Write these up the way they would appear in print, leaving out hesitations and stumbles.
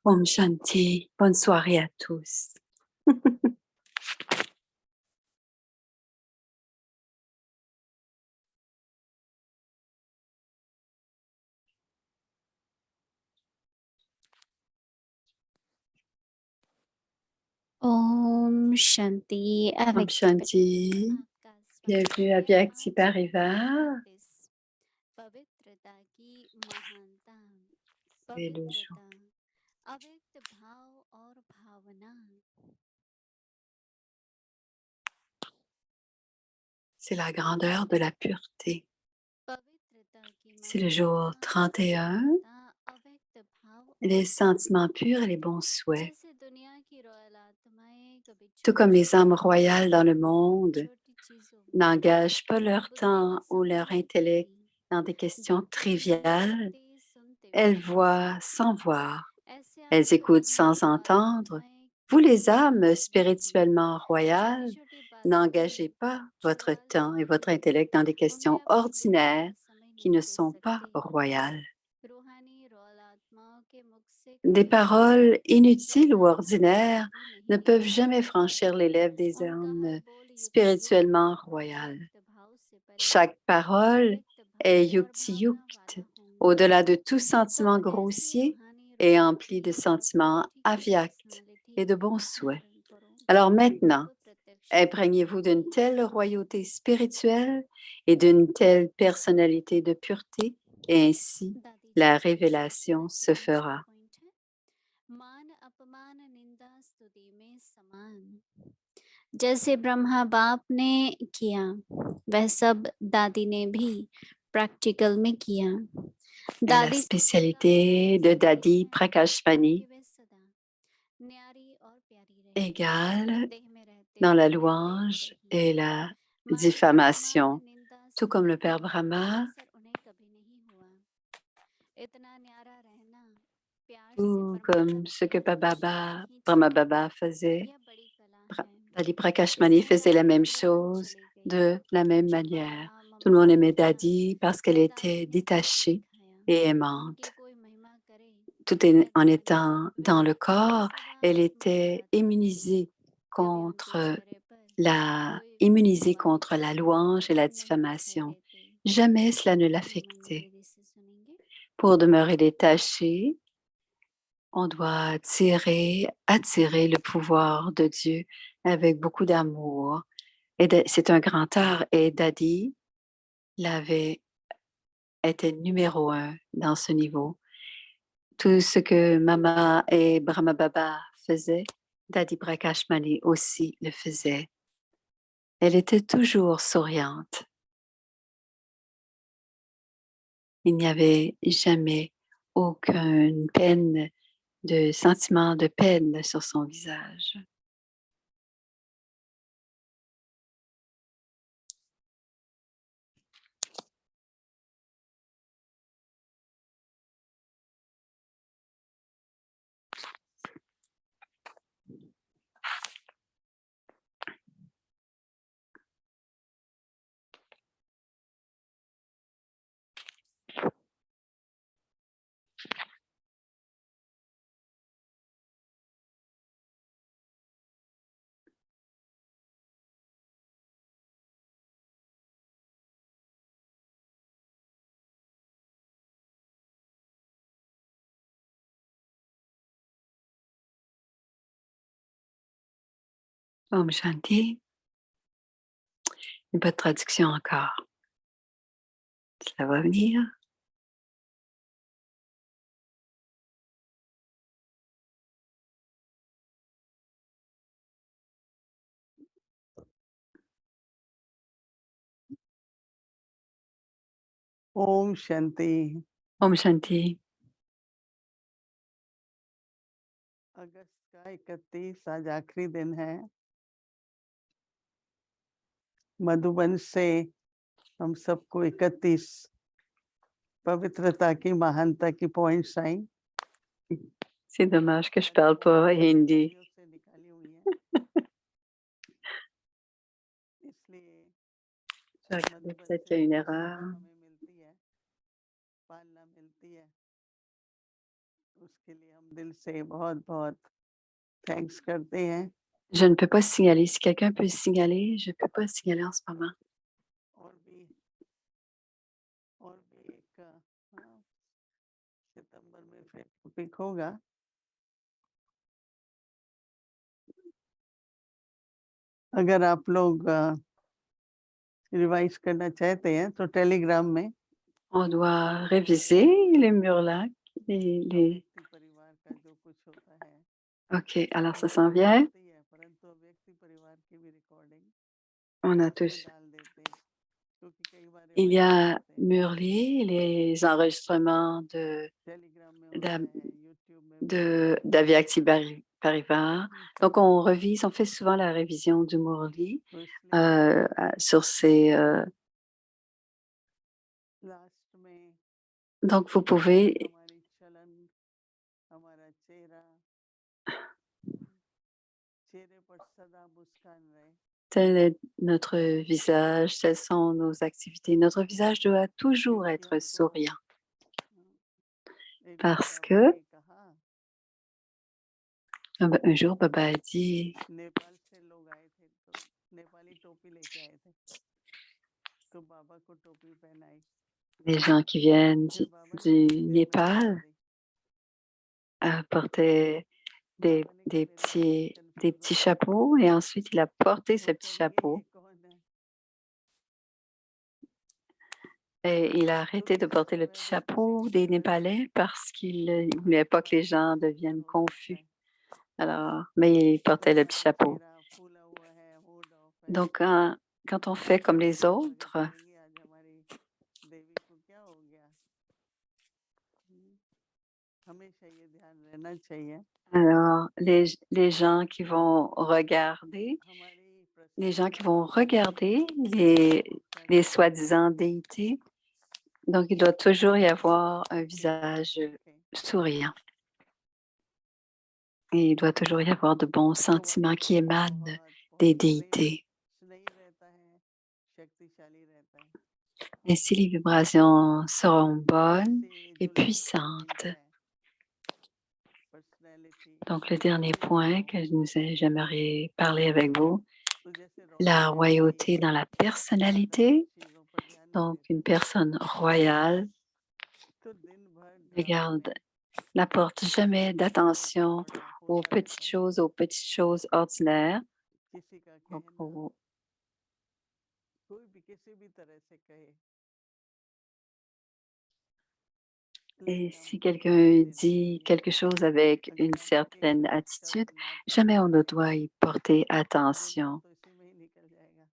Om Shanti. Bonne soirée à tous. Om Shanti. Om Shanti. Bienvenue à Vyakti Parivar. C'est le jour. C'est la grandeur de la pureté. C'est le jour 31. Les sentiments purs et les bons souhaits. Tout comme les âmes royales dans le monde n'engagent pas leur temps ou leur intellect dans des questions triviales, elles voient sans voir, elles écoutent sans entendre. Vous les âmes spirituellement royales, n'engagez pas votre temps et votre intellect dans des questions ordinaires qui ne sont pas royales. Des paroles inutiles ou ordinaires ne peuvent jamais franchir les lèvres des âmes spirituellement royales. Chaque parole est yukti-yukt, au-delà de tout sentiment grossier et empli de sentiments avyakts et de bons souhaits. Alors maintenant, imprégnez-vous d'une telle royauté spirituelle et d'une telle personnalité de pureté, et ainsi la révélation se fera. जैसे ब्रह्मा बाप ने किया वह सब दादी ने भी प्रैक्टिकल में किया. La spécialité de Dadi Prakashmani égale dans la louange et la diffamation, tout comme le Père Brahma, tout comme ce que Brahma Baba faisait. Dadi Prakashmani faisait la même chose de la même manière. Tout le monde aimait Dadi parce qu'elle était détachée et aimante. Tout en étant dans le corps, elle était immunisée contre la louange et la diffamation. Jamais cela ne l'affectait. Pour demeurer détaché, on doit attirer le pouvoir de Dieu avec beaucoup d'amour. Et c'est un grand art. Et Dadi était numéro 1 dans ce niveau. Tout ce que Mama et Brahma Baba faisaient, Dadi Prakashmani aussi le faisait. Elle était toujours souriante. Il n'y avait jamais aucune sentiment de peine sur son visage. Om Shanti. Pas de traduction encore. Ça va venir. Om Shanti. Om Shanti. अगस्त का 31 आज आखिरी दिन है. मधुबन से हम सबको 31 पवित्रता की महानता की points I. C'est dommage que je parle pas hindi. Peut-être qu'il y a une erreur. उसके लिए हम दिल से बहुत-बहुत थैंक्स करते हैं Je ne peux pas signaler. Si quelqu'un peut signaler, je ne peux pas signaler en ce moment. और भी एक हाँ, सितंबर में फिर टॉपिक होगा। अगर आप लोग रिवाइज़ करना चाहते हैं तो टेलीग्राम में On doit réviser les murs-là. Les... व्यक्ति परिवार का जो कुछ होता है OK, alors ça वो s'en तो vient. होती है, परंतु व्यक्ति परिवार की भी रिकॉर्डिंग On a उसमें tous. डाल देते हैं क्योंकि कई बार Il y रिमाइंड a करते हैं Murli, les enregistrements टेलीग्राम में होता d'A- है, यूट्यूब में भी होता है। d'Aviakti Parivar. ठीक Donc, है, on revise, on fait souvent la révision du Murli तो इसलिए sur ces... लास्ट में donc, vous pouvez... हमारी चलन, हमारा चेहरा, चेहरे पर सदा मुस्कान रहे। Tel est notre visage, telles sont nos activités. Notre visage doit toujours क्योंकि être हमको souriant एक बार parce बाबा que ने कहा un jour, Baba a dit, Nepal से लोग आए थे तो नेपाली टोपी लेके आए थे तो बाबा को टोपी पहनाई les gens qui viennent फिर बाबा ने du मेरे सिर में लगा Népal दी। portaient बाबा ने कहा मेरा des कंफ्यूज petits होता है chapeaux et ensuite il a porté ce वो petit कहेंगे chapeau ये कौन है et il a तो arrêté de porter le petit अगर किसी chapeau भी des तरह से Népalais parce qu'il ne voulait pas que आपका les gens चेहरा deviennent हो जाता confus. है Alors, mais il portait le petit तुम्हारा chapeau. चेहरा फूला हुआ है, मूड ऑफ है, Donc, quand on fait comme les तो आगे autres, कहेंगे आज हमारी देवी को क्या हो गया। हमेशा ये ध्यान रहना चाहिए alors les gens qui vont regarder, हमारी les gens qui प्रसन्नता vont regarder उसका les क्या है। soi-disant déités, donc il doit toujours y avoir un उसके ऊपर visage देखें souriant. Et il doit toujours y avoir de bons तो sentiments qui वाइब्रेशन émanent बहुत des बहुत déités. स्नेही रहता है, शक्तिशाली रहता है। Ainsi, les vibrations seront bonnes इससे et जो लास्ट puissantes. पॉइंट है personality Donc, le dernier point que j'aimerais parler avec vous, तो जैसे la रॉयल्टी होती royauté है dans la ज्यादा personnalité. चीजों पर ध्यान नहीं Donc, une देता personne royale तो दिन भर ड्रामे regarde, में n'apporte jamais छोटा d'attention बड़ा aux होता petites रहता है। choses, aux petites choses ordinaires. किसी का Donc, कहना कोई भी किसी भी तरह से कहे et लेकिन हम si ध्यान नहीं quelqu'un देना dit चाहिए। quelque chose avec une अगर हम एक certaine attitude, शब्द मात्र jamais on ne बोलेंगे doit y porter दुनिया attention. तो इसी में ही निकल जाएगा।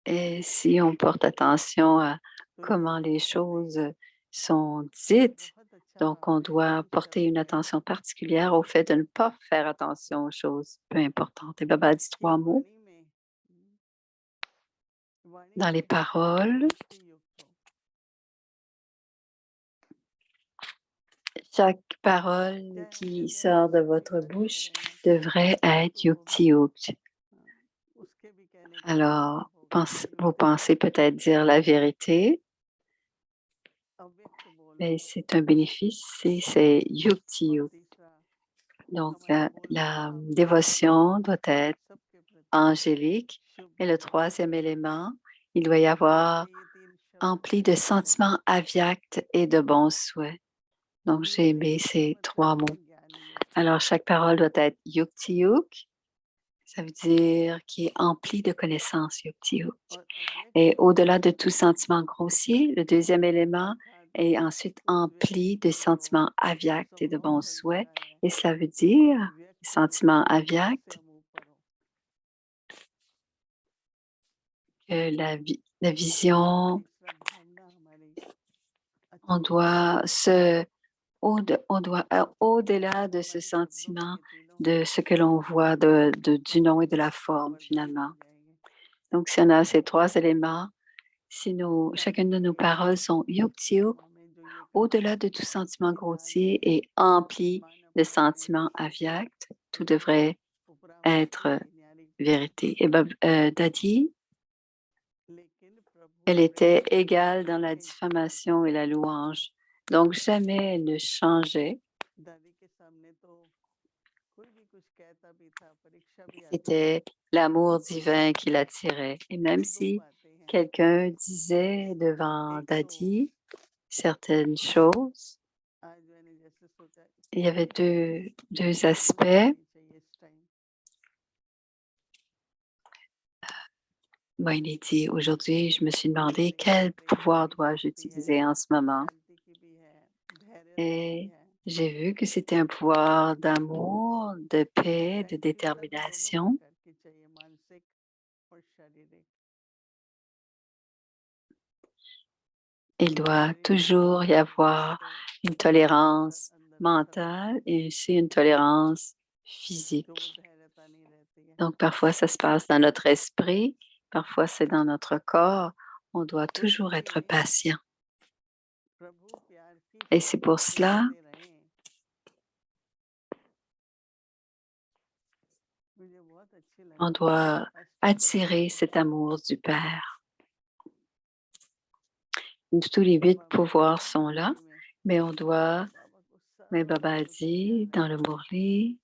Et si on porte attention à तो ये comment les अवसर choses देकर sont एक dites, बहुत अच्छा donc on doit एक porter शब्द une है attention particulière au fait de ne pas faire attention aux choses peu importantes. Et Baba a dit कि 3 mots वाणी dans les में paroles. युक्ति युक्त हो। Chaque parole चाहे हम qui जैसे sort de हर्षद जी votre का कह bouche रहे हैं devrait être तो वो भी yukti-yukt. उसके भी कहने का Alors, मतलब होगा vous युक्ति pensez युक्त peut-être dire la vérité, अव्यक्त बोल mais c'est un bénéfice, c'est और yukti-yukt. तीसरा Donc, हमारा बोलना la भावनात्मक dévotion doit être सबके प्रति angélique. शुभ Et le हो। troisième élément, il doit y इसीलिए avoir मैं ये तीन शब्द empli de पहले बोले sentiments aviacts et de bons souhaits. Donc, j'ai युक्ति aimé युक्त का ces मतलब 3 mots. ज्ञान युक्त Alors, chaque parole doit être yukti-yuk. Ça veut dire qui est empli de connaissances, yukti-yuk. और अव्यक्त Et का au-delà de मतलब tout sentiment grossier, le deuxième élément अर्थात est ensuite उस व्यक्ति empli de को जो sentiments aviacts et de असंभव bons souhaits. लगता है Et cela veut dire, व्यक्त sentiments उससे aviacts, हम ऊपर हो। que la और vision, तीसरा भावना हमारी on अच्छी हो। doit on doit, au-delà de ce हमारे शब्दों में sentiment ये तीनों de ce que l'on voit du nom et de la forme, वर्धित finalement. हो जाएंगे। Donc, si on a ces 3 éléments, si ताकि chacune de nos paroles sont yukti-yuk, आत्मा में जो ये कहा au-delà de tout sentiment कि राज grossier et empli de मानव प्राणी sentiments aviacts, tout उसकी devrait उपरावृत्ति être आई न्यारी पूरी। vérité. Et Dadi, लेकिन प्रभु elle était प्रेम égale dans la के diffamation et la louange. Donc, jamais elle ne changeait. दादी के सामने तो कोई भी कुछ कहता भी था, परीक्षा भी आती थी। C'était l'amour divin qui l'attirait. Et même ये 2 si बातें हैं। quelqu'un disait devant एक तो Dadi certaines choses, आज मैंने जैसे सोचा il y avait कितनी deux तारीफ aspects. करनी चाहिए इस time. Moïni dit, aujourd'hui, je me suis demandé quel pouvoir dois-je utiliser en ce moment. शांति की भी है, धैर्यता भी Et है। j'ai vu que c'était un pouvoir d'amour, de paix, de स्थिरता दोनों détermination. प्रकार की चाहिए, मानसिक और शारीरिक। Il doit शारीरिक toujours y मानसिक avoir तो une tolérance अंदर में सब mentale et aussi une tolérance तो वो physique. धैर्यता नहीं रहती है। Donc, parfois, ça se passe dans notre esprit, parfois, c'est dans notre corps. On doit toujours être इसलिए patient. प्रभु प्यार की Et c'est pour शिकायतें cela करते रहें। मुझे बहुत अच्छी on लगी doit अष्टपदी attirer में cet amour du Père. Tous les 8 बाबा pouvoirs बोलते हैं sont là, मुरली में, mais on doit, बाबा को mais सब Baba a दुख समझा dit रहे dans हैं। le Murli,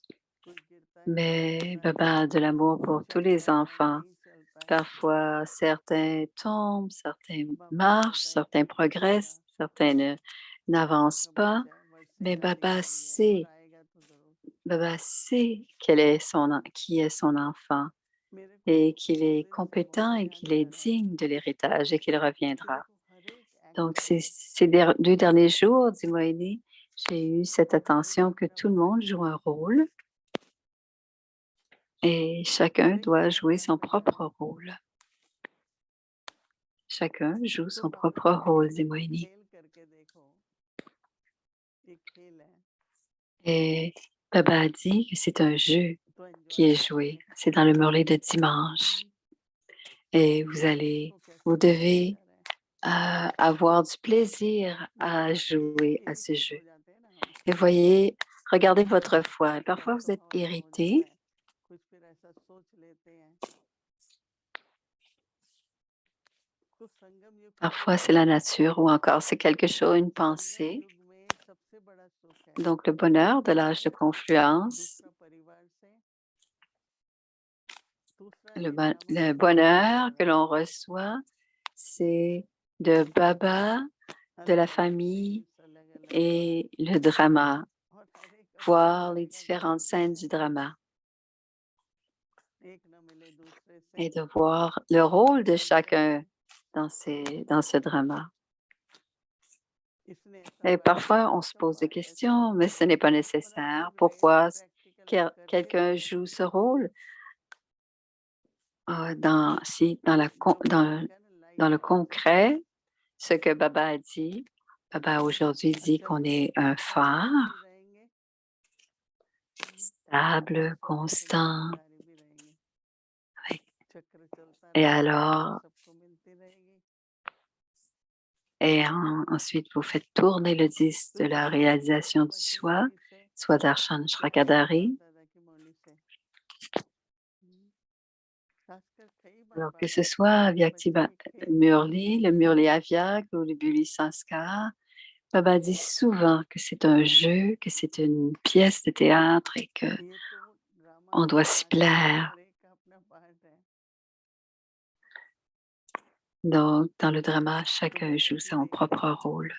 कोई गिरता है, mais गिरता Baba a de है, l'amour pour tous चलता les है, enfants. नहीं चलता है। Parfois, certains tombent, certains बाबा को marchent, पता है certains क्या progressent, होगा, certains n'avancent कब pas, बच्चा है, वर्षे mais शादी कर रही है और आएगा तो जरूर। Baba sait qui est son enfant मेरे को et qu'il उस est दिन से compétent बहुत et ध्यान qu'il est दिया रहा digne de l'héritage et qu'il कि reviendra. देखो हर एक Donc, एक्टर में, ces 2 derniers jours, dit Moïni, j'ai eu cette attention que tout le monde joue un rôle et chacun हर एक doit में jouer अपना son अपना propre role. rôle. Chacun joue तो son बाबा propre कहते rôle, हैं dit कि Moïni. खेल करके देखो, एक खेल है Et Baba a dit que c'est un jeu तो qui एंजॉय est करेंगे। joué. C'est dans le Murli de dimanche. Et देखो कैसे vous खेला devez जा रहा है। avoir du plaisir जैसे à jouer à ce इरिटेट jeu. हो जाते हैं ना हम, Et voyez, regardez votre foi. Parfois, थोड़ा vous सा êtes हौसला हो irrité. जाता है, कुछ फिर ऐसा सोच लेते हैं, तो संगम युग का जो Parfois, c'est la सुख है, nature ou encore c'est quelque chose, une संगम pensée. युग में सबसे बड़ा सुख है Donc, le bonheur de l'âge de confluence, दूसरा परिवार से, दूसरा le, ये ड्रामा le जो चल रहा है bonheur que सारा, l'on reçoit, c'est de Baba, de la अलग अलग famille सीन्स, अलग अलग et le drama, और हर एक अपनी voir les जगह différentes बेहतर scènes है, du drama एक न मिले दूसरे से, et de voir le rôle de ढूंढते chacun रहें, dans ce drama. इसने ऐसा Et पाया, parfois, on se उसका pose des पाया, ऐसा questions, mais होता ce है, n'est pas और हम nécessaire. जब Pourquoi प्रैक्टिकल में करते quelqu'un रहते joue हैं, ce rôle जो कहते हैं ना dans लाइट le हाउस है, concret, ce que Baba a dit. Baba aujourd'hui dit अच्छा qu'on तो est un औरतारी भी phare रहेंगे और stable, सब constant. कल्याणकारी भी रहेंगे, Oui. चक्र चलता Et रहेगा, खुशियाँ alors, सबको मिलती रहेगी। ensuite, vous faites tourner le disque तो de ये la सीख मिली réalisation du बाबा की soi, मुरली से, soit Darshan कृष्ण बाप Shrakadari. दादा की मुरली से। खासकर कई बार Alors que बाबा ce soit अपने Vyakti बच्चों के खेल में Murli, le Murli Avyak ou le Buli Sanskar, Baba dit souvent que c'est un jeu, que c'est une pièce de théâtre et que ये तो ड्रामा on का doit s'y पार्ट है, plaire. हर एक का अपना पार्ट है, Donc, dans le drama, तो chacun joue variety son देखिए propre rôle.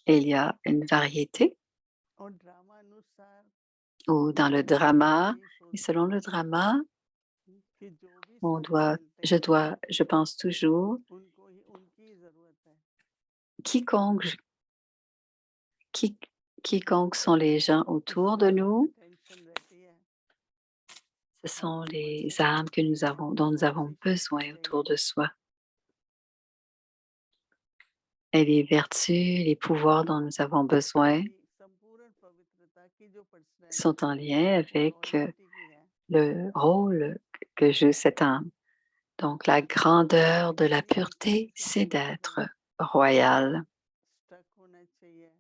Et il y a une variété, और ड्रामा अनुसार ou dans le मैं हमेशा drama, यही et सोचता selon हूँ le drama, कि जो भी साथी मिलते हैं je pense toujours, उनको ही उनकी ही जरूरत है, quiconque, qui- quiconque sont les gens autour de इसलिए सब पे nous, टेंशन रहती है, ce हम sont तो les बच्चे हैं, âmes dont nous हमको avons ऐसी शक्ति besoin autour चाहिए, de soi. Et les vertus, les pouvoirs dont nous avons besoin कि संपूर्ण पवित्रता की जो sont en पर्सनैलिटी है lien वो avec रॉयल्टी की है, le rôle que joue cette âme. Donc, la grandeur de la बड़ी आसानी pureté, से c'est चेंज d'être होना, royal. स्टक होना चाहिए,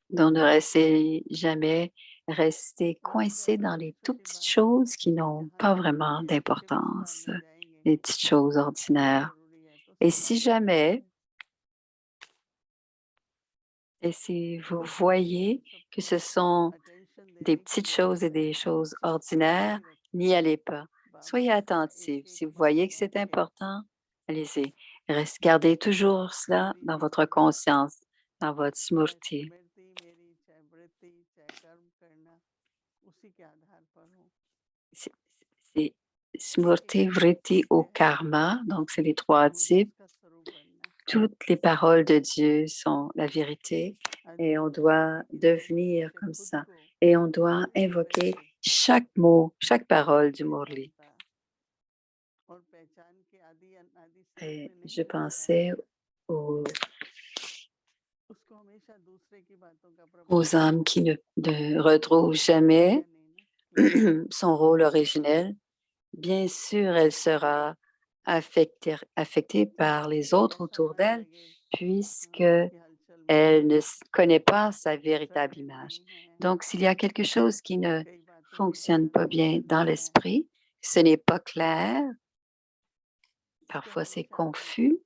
Donc, ne restez jamais rester रोज coincé ऐसी dans छोटी les tout छोटी petites बातें choses qui n'ont जहाँ pas से हम vraiment बड़ी अच्छे से विस्तार d'importance, में जाएंगे, les petites choses वो ordinaires. जरूरी है, तो Et सब si आगे बढ़ते jamais हैं, Et si vous voyez que ce sont des petites choses et des choses ordinaires, n'y allez pas. Soyez attentifs. Si vous voyez que c'est important, allez-y. Gardez toujours cela dans votre conscience, dans votre smurti. C'est c'est smurti, vritti ou karma, donc c'est les 3 types. Toutes les paroles de Dieu sont la vérité et on doit devenir comme ça. Et on doit invoquer chaque mot, chaque parole du Murli. Et je pensais aux, aux âmes qui ne retrouvent jamais son rôle originel. Bien sûr, elle sera affectée par les autres autour d'elle puisque elle ne connaît pas sa véritable image. Donc, s'il y a quelque chose qui ne fonctionne pas bien dans l'esprit, ce n'est pas clair, parfois c'est confus,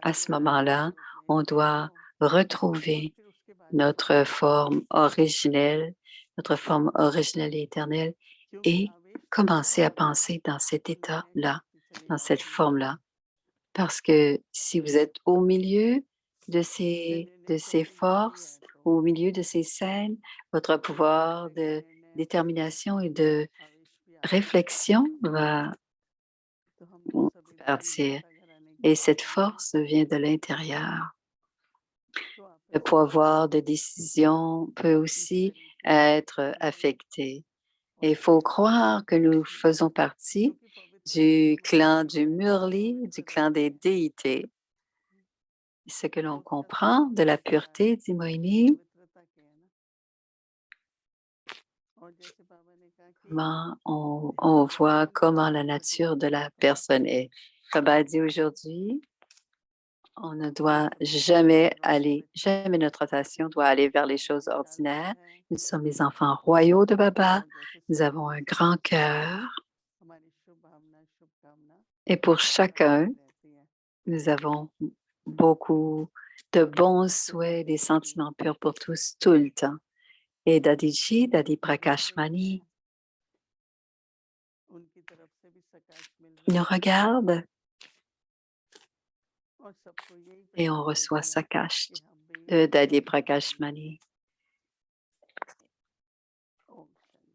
à ce moment-là, on doit retrouver notre forme originelle et éternelle et commencer à penser dans cet état-là, dans cette forme-là. Parce que si vous êtes au milieu de ces forces, au milieu de ces scènes, votre pouvoir de détermination et de réflexion va partir. Et cette force vient de l'intérieur. Le pouvoir de décision peut aussi être affecté. Et il faut croire que nous faisons partie du clan du Murli, du clan des déités. Ce que l'on comprend de la pureté, dit Moini, comment on voit comment la nature de la personne est. Baba dit aujourd'hui, on ne doit jamais notre attention doit aller vers les choses ordinaires. Nous sommes les enfants royaux de Baba. Nous avons un grand cœur. Et pour chacun, nous avons beaucoup de bons souhaits, des sentiments purs pour tous, tout le temps. Et Dadiji, Dadi Prakashmani, il nous regarde et on reçoit Sakash de Dadi Prakashmani.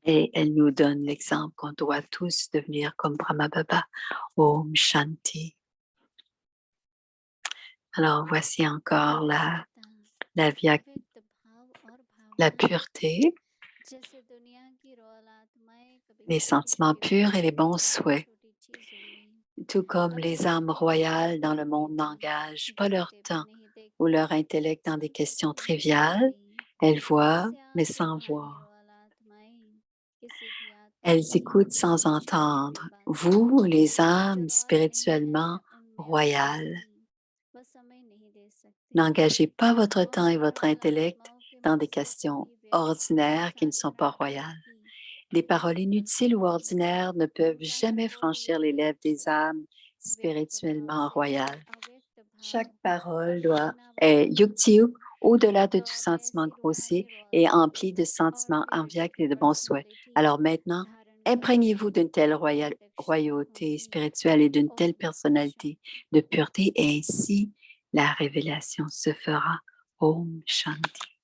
Et elle nous donne l'exemple qu'on doit tous devenir comme Brahma Baba. Om Shanti. Alors voici encore la pureté, les sentiments purs et les bons souhaits. Tout comme les âmes royales dans le monde n'engagent pas leur temps ou leur intellect dans des questions triviales, elles voient mais sans voir. Elles écoutent sans entendre. Vous, les âmes spirituellement royales, n'engagez pas votre temps et votre intellect dans des questions ordinaires qui ne sont pas royales. Les paroles inutiles ou ordinaires ne peuvent jamais franchir les lèvres des âmes spirituellement royales. Chaque parole est yukti-yuk, au-delà de tout sentiment grossier et empli de sentiments enviables et de bons souhaits. Alors maintenant, imprégnez-vous d'une telle royauté spirituelle et d'une telle personnalité de pureté et ainsi la révélation se fera. Om Shanti.